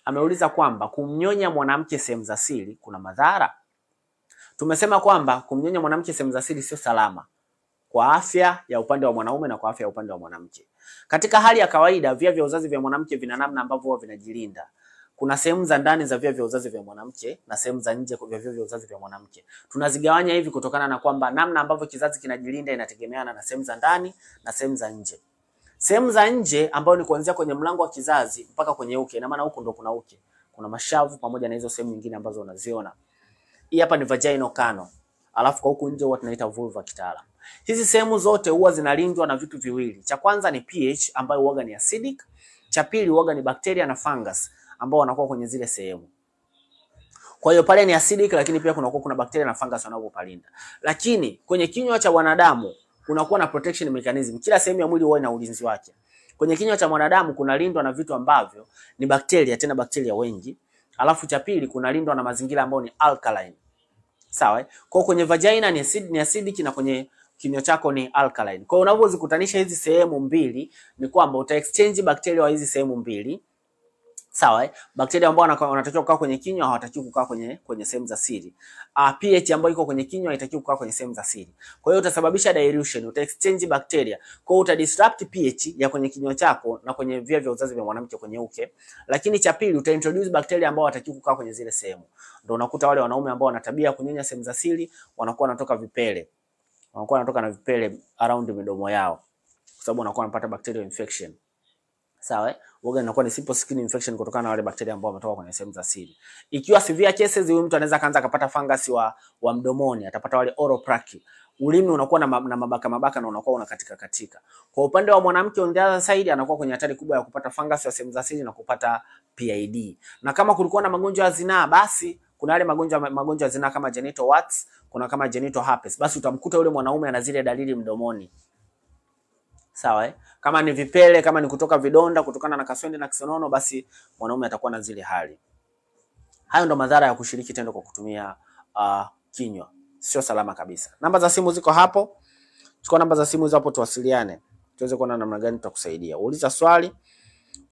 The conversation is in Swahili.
ameuliza kwamba kumnyonya mwanamke sehemu za siri kuna madhara. Tumesema kwamba kumnyonya mwanamke sehemu za siri sio salama kwa afya ya upande wa mwanaume na kwa afya ya upande wa mwanamke. Katika hali ya kawaida, via vya uzazi vya mwanamke vina namna ambavyo huwa vinajilinda. Kuna sehemu za ndani za via vya uzazi vya mwanamke na sehemu za nje vya via vya uzazi vya mwanamke. Tunazigawanya hivi kutokana na kwamba namna ambavyo kizazi kinajilinda inategemeana na sehemu za ndani na sehemu za nje. Sehemu za nje ambayo ni kuanzia kwenye mlango wa kizazi mpaka kwenye uke, ina maana huko ndo kuna uke. Kuna mashavu pamoja na hizo sehemu nyingine ambazo unaziona. Hii hapa ni vaginal canal. Alafu kwa huku nje huwa tunaita vulva kitaalamu. Hizi sehemu zote huwa zinalindwa na vitu viwili. Cha kwanza ni pH ambayo huwa ni acidic. Cha pili huwa ni bakteria na fungus ambao wanakuwa kwenye zile sehemu. Kwa hiyo pale ni acidic, lakini pia kuna bakteria na fungus wanaopalinda. Lakini kwenye kinywa cha wanadamu kunakuwa na protection mechanism. Kila sehemu ya mwili huwa ina ulinzi wake. Kwenye kinywa cha mwanadamu kunalindwa na vitu ambavyo ni bakteria, tena bakteria wengi. Alafu cha pili kunalindwa na mazingira ambayo ni alkaline. Sawa? Kwa kwenye vagina ni acidic na kwenye kinywa chako ni alkaline. Kwa hiyo unapozikutanisha hizi sehemu mbili ni kwamba uta exchange bakteria wa hizi sehemu mbili. Sawa? Bakteria ambao wanatakiwa kukaa kwenye kinywa hawatakiwi kukaa kwenye sehemu za siri. pH ambayo iko kwenye kinywa haitakiwi kukaa kwenye sehemu za siri. Kwa hiyo utasababisha dilution, uta exchange bakteria. Kwa hiyo uta disrupt pH ya kwenye kinywa chako na kwenye via vya uzazi vya mwanamke kwenye uke. Lakini cha pili uta introduce bakteria ambao hawatakiwi kukaa kwenye zile sehemu. Ndio unakuta wale wanaume ambao wana tabia kunyonya sehemu za siri wanakuwa wanatoka vipele. Wanakuwa wanatoka na vipele around midomo yao. Kwa sababu wanakuwa wanapata bacterial infection. Sawa? Uoga inakuwa ni simple skin infection kutokana na wale bakteria ambao wametoka kwenye sehemu za siri. Ikiwa severe cases, huyu mtu anaweza kaanza kupata fungus wa mdomoni, atapata wale oral plaque. Ulimi unakuwa na mabaka na unakuwa unakatika. Kwa upande wa mwanamke on the other side anakuwa kwenye hatari kubwa ya kupata fungus ya sehemu za siri na kupata PID. Na kama kulikuwa na magonjwa ya zinaa, basi kuna wale magonjwa ya zinaa kama genital warts, kuna kama genital herpes. Basi utamkuta yule mwanaume ana zile dalili mdomoni. Sawa? Kama ni vipele, kama ni kutoka vidonda kutokana na kaswende na kisonono, basi mwanaume atakuwa na zile hali. Hayo ndo madhara ya kushiriki tendo kwa kutumia kinywa. Sio salama kabisa. Namba za simu ziko hapo. Chukua namba za simu hizo hapo tuwasiliane. Tuweze kuona namna gani tutakusaidia. Uliza swali